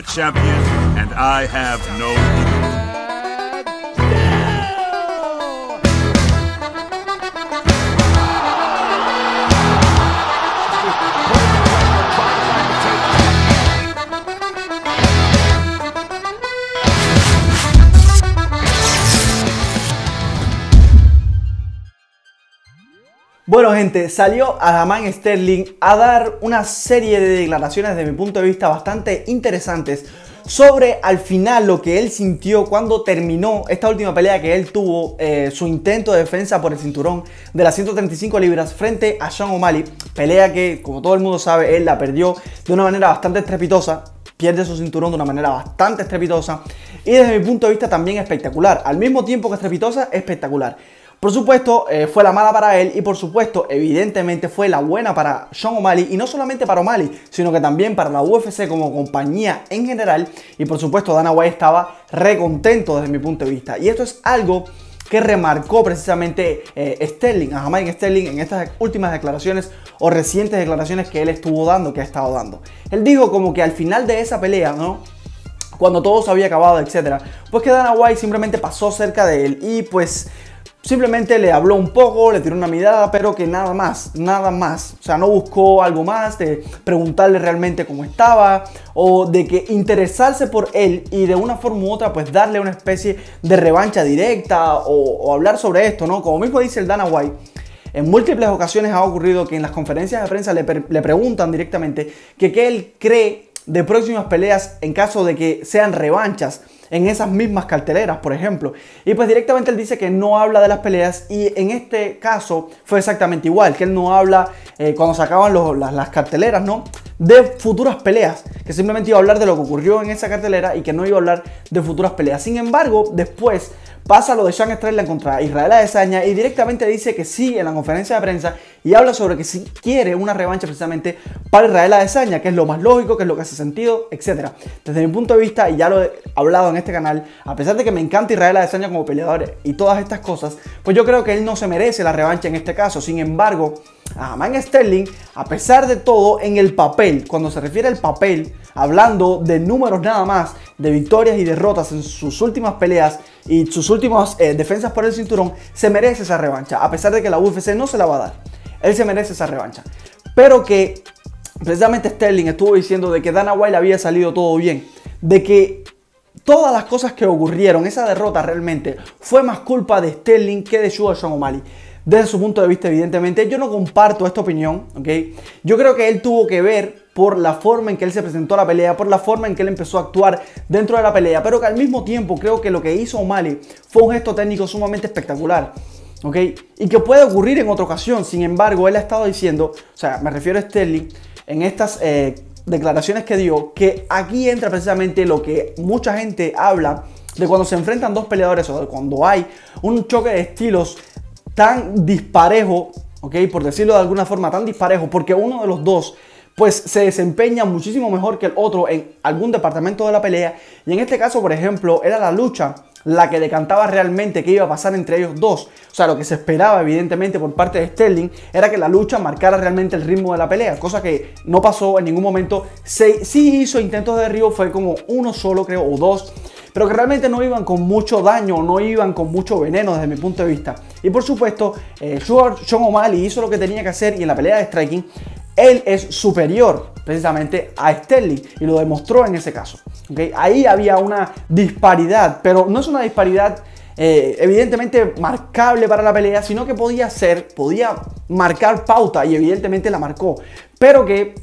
champion, and I have no equal. Bueno gente, salió Aljamain Sterling a dar una serie de declaraciones desde mi punto de vista bastante interesantes sobre al final lo que él sintió cuando terminó esta última pelea que él tuvo, su intento de defensa por el cinturón de las 135 libras frente a Sean O'Malley, pelea que como todo el mundo sabe él la perdió de una manera bastante estrepitosa. Pierde su cinturón de una manera bastante estrepitosa y desde mi punto de vista también espectacular, al mismo tiempo que estrepitosa, espectacular. Por supuesto, fue la mala para él y por supuesto, evidentemente fue la buena para Sean O'Malley y no solamente para O'Malley, sino que también para la UFC como compañía en general y por supuesto Dana White estaba re contento desde mi punto de vista y esto es algo que remarcó precisamente Aljamain Sterling en estas últimas declaraciones o recientes declaraciones que él estuvo dando, que ha estado dando. Él dijo como que al final de esa pelea, ¿no?, cuando todo se había acabado, etcétera, pues que Dana White simplemente pasó cerca de él y pues simplemente le habló un poco, le tiró una mirada, pero que nada más, nada más. O sea, no buscó algo más de preguntarle realmente cómo estaba o de que interesarse por él y de una forma u otra pues darle una especie de revancha directa o hablar sobre esto, ¿no? Como mismo dice el Dana White, en múltiples ocasiones ha ocurrido que en las conferencias de prensa le preguntan directamente que qué él cree de próximas peleas en caso de que sean revanchas en esas mismas carteleras, por ejemplo. Y pues directamente él dice que no habla de las peleas y en este caso fue exactamente igual, que él no habla cuando se acaban las carteleras, ¿no?, de futuras peleas, que simplemente iba a hablar de lo que ocurrió en esa cartelera y que no iba a hablar de futuras peleas. Sin embargo, después pasa lo de Sean Strickland contra Israel Adesanya y directamente dice que sí en la conferencia de prensa y habla sobre que sí quiere una revancha precisamente para Israel Adesanya, que es lo más lógico, que es lo que hace sentido, etc. Desde mi punto de vista, y ya lo he hablado en este canal, a pesar de que me encanta Israel Adesanya como peleador y todas estas cosas, pues yo creo que él no se merece la revancha en este caso. Sin embargo, Aljamain Sterling, a pesar de todo, en el papel, cuando se refiere al papel, hablando de números nada más, de victorias y derrotas en sus últimas peleas y sus últimas defensas por el cinturón, se merece esa revancha, a pesar de que la UFC no se la va a dar. Él se merece esa revancha. Pero que precisamente Sterling estuvo diciendo de que Dana White le había salido todo bien, de que todas las cosas que ocurrieron, esa derrota realmente fue más culpa de Sterling que de Sean O'Malley. Desde su punto de vista, evidentemente, yo no comparto esta opinión, ¿ok? Yo creo que él tuvo que ver por la forma en que él se presentó a la pelea, por la forma en que él empezó a actuar dentro de la pelea, pero que al mismo tiempo creo que lo que hizo O'Malley fue un gesto técnico sumamente espectacular, ¿ok? Y que puede ocurrir en otra ocasión. Sin embargo, él ha estado diciendo, o sea, me refiero a Sterling, en estas declaraciones que dio, que aquí entra precisamente lo que mucha gente habla de cuando se enfrentan dos peleadores o de cuando hay un choque de estilos tan disparejo, ¿ok? Por decirlo de alguna forma, tan disparejo, porque uno de los dos pues se desempeña muchísimo mejor que el otro en algún departamento de la pelea. Y en este caso, por ejemplo, era la lucha la que decantaba realmente qué iba a pasar entre ellos dos. O sea, lo que se esperaba evidentemente por parte de Sterling era que la lucha marcara realmente el ritmo de la pelea, cosa que no pasó en ningún momento. Sí hizo intentos de derribo, fue como uno solo creo, o dos, pero que realmente no iban con mucho daño, no iban con mucho veneno desde mi punto de vista. Y por supuesto, Sean O'Malley hizo lo que tenía que hacer y en la pelea de striking, él es superior precisamente a Sterling y lo demostró en ese caso, ¿okay? Ahí había una disparidad, pero no es una disparidad evidentemente marcable para la pelea, sino que podía marcar pauta y evidentemente la marcó, pero que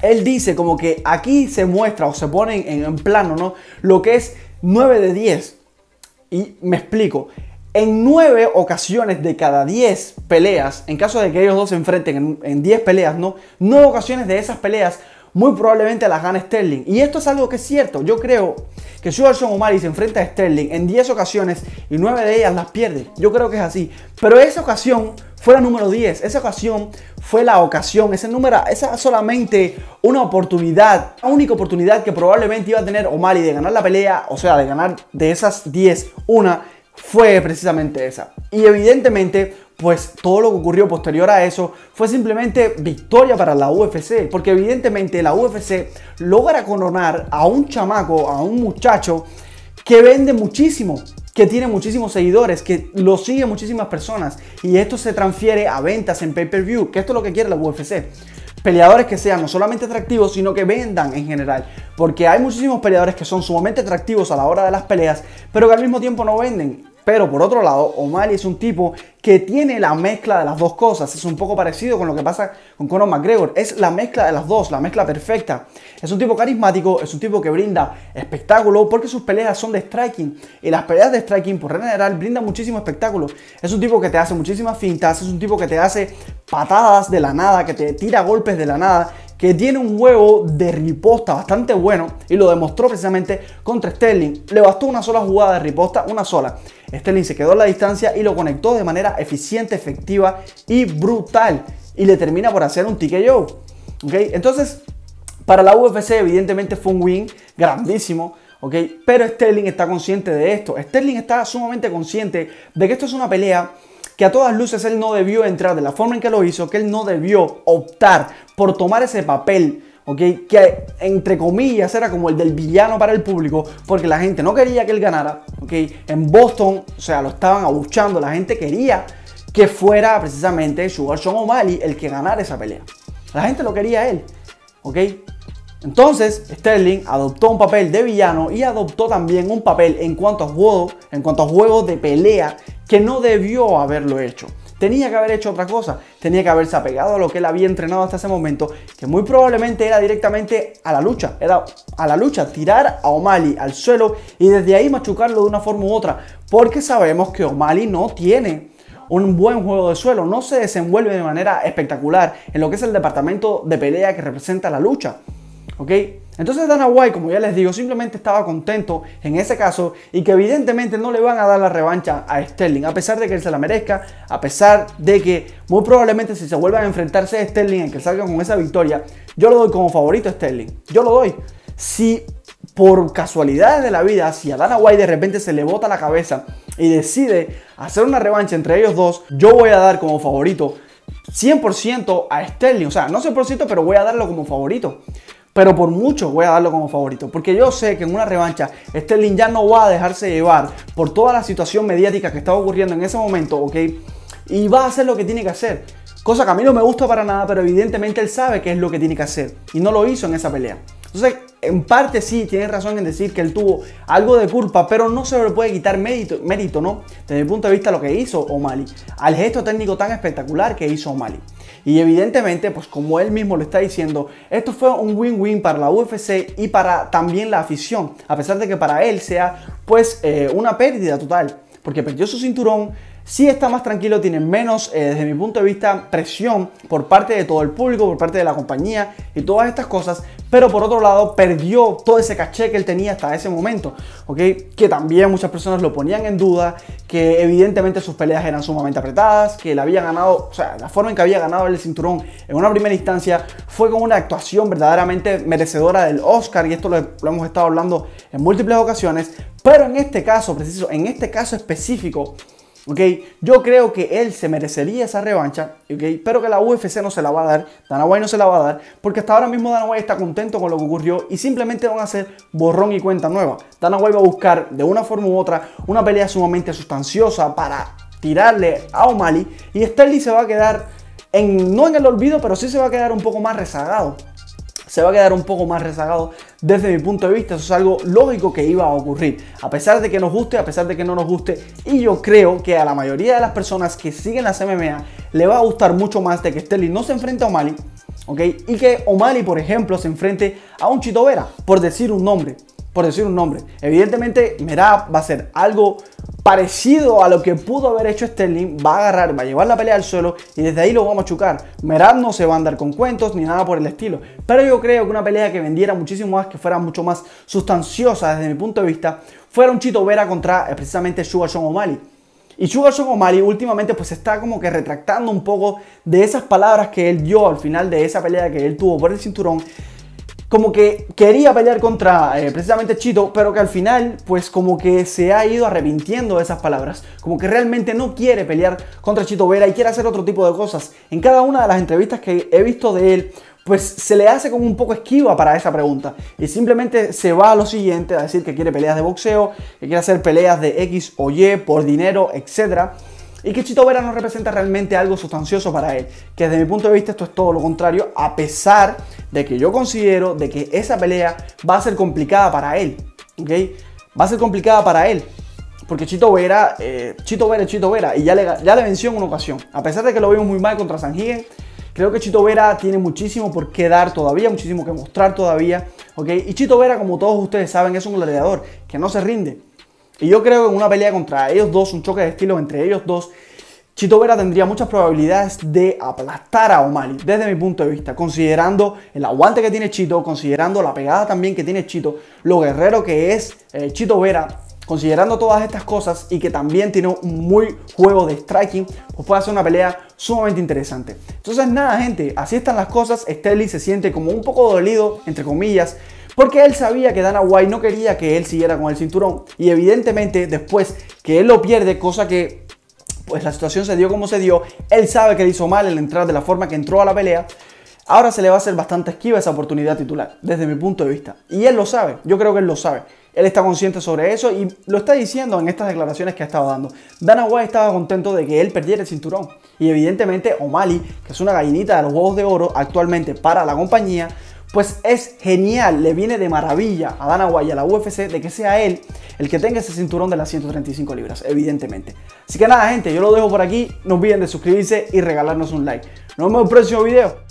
él dice como que aquí se muestra o se pone en plano, ¿no?, lo que es 9 de 10 y me explico. En 9 ocasiones de cada 10 peleas, en caso de que ellos dos se enfrenten en 10 peleas, ¿no?, 9 ocasiones de esas peleas muy probablemente las gana Sterling. Y esto es algo que es cierto. Yo creo que Sean O'Malley se enfrenta a Sterling en 10 ocasiones y 9 de ellas las pierde. Yo creo que es así. Pero esa ocasión fue la número 10. Esa ocasión fue la ocasión. Esa solamente una oportunidad, la única oportunidad que probablemente iba a tener O'Malley de ganar la pelea. O sea, de ganar de esas 10, una fue precisamente esa. Y evidentemente, pues todo lo que ocurrió posterior a eso fue simplemente victoria para la UFC, porque evidentemente la UFC logra coronar a un chamaco, a un muchacho que vende muchísimo, que tiene muchísimos seguidores, que lo siguen muchísimas personas, y esto se transfiere a ventas en pay-per-view, que esto es lo que quiere la UFC. Peleadores que sean no solamente atractivos, sino que vendan en general, porque hay muchísimos peleadores que son sumamente atractivos a la hora de las peleas, pero que al mismo tiempo no venden. Pero por otro lado, O'Malley es un tipo que tiene la mezcla de las dos cosas. Es un poco parecido con lo que pasa con Conor McGregor. Es la mezcla de las dos, la mezcla perfecta. Es un tipo carismático, es un tipo que brinda espectáculo porque sus peleas son de striking. Y las peleas de striking, por regla general, brindan muchísimo espectáculo. Es un tipo que te hace muchísimas fintas, es un tipo que te hace patadas de la nada, que te tira golpes de la nada, que tiene un juego de riposta bastante bueno y lo demostró precisamente contra Sterling. Le bastó una sola jugada de riposta, una sola. Sterling se quedó a la distancia y lo conectó de manera eficiente, efectiva y brutal. Y le termina por hacer un TKO. ¿Okay? Entonces, para la UFC evidentemente fue un win grandísimo. ¿Okay? Pero Sterling está consciente de esto. Sterling está sumamente consciente de que esto es una pelea que a todas luces él no debió entrar de la forma en que lo hizo, que él no debió optar por tomar ese papel, ¿okay? Que entre comillas era como el del villano para el público, porque la gente no quería que él ganara, ¿okay? En Boston, o sea, lo estaban abuchando, la gente quería que fuera precisamente Sugar Sean O'Malley el que ganara esa pelea. La gente lo quería a él, ¿ok? Entonces Sterling adoptó un papel de villano y adoptó también un papel en cuanto a juegos de pelea que no debió haberlo hecho. Tenía que haber hecho otra cosa, tenía que haberse apegado a lo que él había entrenado hasta ese momento, que muy probablemente era directamente a la lucha, tirar a O'Malley al suelo y desde ahí machucarlo de una forma u otra, porque sabemos que O'Malley no tiene un buen juego de suelo, no se desenvuelve de manera espectacular en lo que es el departamento de pelea que representa la lucha. ¿Ok? Entonces Dana White, como ya les digo, simplemente estaba contento en ese caso y que evidentemente no le van a dar la revancha a Sterling, a pesar de que él se la merezca, a pesar de que muy probablemente si se vuelvan a enfrentarse a Sterling en que salgan con esa victoria, yo lo doy como favorito a Sterling, yo lo doy. Si por casualidades de la vida, si a Dana White de repente se le bota la cabeza y decide hacer una revancha entre ellos dos, yo voy a dar como favorito 100% a Sterling, o sea, no 100%, pero voy a darlo como favorito. Pero por mucho voy a darlo como favorito, porque yo sé que en una revancha Sterling ya no va a dejarse llevar por toda la situación mediática que estaba ocurriendo en ese momento, ¿ok? Y va a hacer lo que tiene que hacer, cosa que a mí no me gusta para nada, pero evidentemente él sabe qué es lo que tiene que hacer y no lo hizo en esa pelea. Entonces, en parte sí, tiene razón en decir que él tuvo algo de culpa, pero no se le puede quitar mérito, ¿no? Desde mi punto de vista, lo que hizo O'Malley, al gesto técnico tan espectacular que hizo O'Malley. Y evidentemente, pues como él mismo lo está diciendo, esto fue un win-win para la UFC y para también la afición, a pesar de que para él sea pues una pérdida total, porque perdió su cinturón. Sí está más tranquilo, tiene menos, desde mi punto de vista, presión por parte de todo el público, por parte de la compañía y todas estas cosas, pero por otro lado perdió todo ese caché que él tenía hasta ese momento, ¿ok? Que también muchas personas lo ponían en duda, que evidentemente sus peleas eran sumamente apretadas, que él había ganado, o sea, la forma en que había ganado el cinturón en una primera instancia fue con una actuación verdaderamente merecedora del Oscar, y esto lo hemos estado hablando en múltiples ocasiones, pero en este caso preciso, en este caso específico, ¿okay? Yo creo que él se merecería esa revancha, ¿okay? Pero que la UFC no se la va a dar, Dana White no se la va a dar, porque hasta ahora mismo Dana White está contento con lo que ocurrió y simplemente van a hacer borrón y cuenta nueva. Dana White va a buscar de una forma u otra una pelea sumamente sustanciosa para tirarle a O'Malley, y Sterling se va a quedar, no en el olvido, pero sí se va a quedar un poco más rezagado. Se va a quedar un poco más rezagado desde mi punto de vista. Eso es algo lógico que iba a ocurrir, a pesar de que nos guste, a pesar de que no nos guste. Y yo creo que a la mayoría de las personas que siguen las MMA le va a gustar mucho más de que Sterling no se enfrente a O'Malley, ¿ok? Y que O'Malley, por ejemplo, se enfrente a un Chito Vera, por decir un nombre. Evidentemente Merab va a ser algo parecido a lo que pudo haber hecho Sterling, va a agarrar, va a llevar la pelea al suelo y desde ahí lo va a machucar. Merab no se va a andar con cuentos ni nada por el estilo, pero yo creo que una pelea que vendiera muchísimo más, que fuera mucho más sustanciosa desde mi punto de vista, fuera un Chito Vera contra precisamente Sugar Sean O'Malley. Y Sugar Sean O'Malley últimamente pues está como que retractando un poco de esas palabras que él dio al final de esa pelea que él tuvo por el cinturón, como que quería pelear contra precisamente Chito, pero que al final pues como que se ha ido arrepintiendo de esas palabras, como que realmente no quiere pelear contra Chito Vera y quiere hacer otro tipo de cosas. En cada una de las entrevistas que he visto de él, pues se le hace como un poco esquiva para esa pregunta y simplemente se va a lo siguiente, a decir que quiere peleas de boxeo, que quiere hacer peleas de X o Y por dinero, etc. Y que Chito Vera no representa realmente algo sustancioso para él, que desde mi punto de vista esto es todo lo contrario, a pesar de que yo considero de que esa pelea va a ser complicada para él, ¿ok? Va a ser complicada para él, porque Chito Vera es Chito Vera, y ya le venció en una ocasión, a pesar de que lo vimos muy mal contra Sanhagen. Creo que Chito Vera tiene muchísimo por qué dar todavía, muchísimo que mostrar todavía, ¿ok? Y Chito Vera, como todos ustedes saben, es un gladiador que no se rinde. Y yo creo que en una pelea contra ellos dos, un choque de estilos entre ellos dos, Chito Vera tendría muchas probabilidades de aplastar a O'Malley, desde mi punto de vista, considerando el aguante que tiene Chito, considerando la pegada también que tiene Chito, lo guerrero que es Chito Vera, considerando todas estas cosas y que también tiene un muy juego de striking, pues puede hacer una pelea sumamente interesante. Entonces nada, gente, así están las cosas. Sterling se siente como un poco dolido, entre comillas, porque él sabía que Dana White no quería que él siguiera con el cinturón, y evidentemente después que él lo pierde, cosa que pues la situación se dio como se dio, él sabe que le hizo mal el entrar de la forma que entró a la pelea. Ahora se le va a hacer bastante esquiva esa oportunidad titular, desde mi punto de vista. Y él lo sabe, yo creo que él lo sabe. Él está consciente sobre eso y lo está diciendo en estas declaraciones que ha estado dando. Dana White estaba contento de que él perdiera el cinturón. Y evidentemente O'Malley, que es una gallinita de los huevos de oro actualmente para la compañía, pues es genial, le viene de maravilla a Dana White y a la UFC de que sea él el que tenga ese cinturón de las 135 libras, evidentemente. Así que nada, gente, yo lo dejo por aquí. No olviden de suscribirse y regalarnos un like. Nos vemos en el próximo video.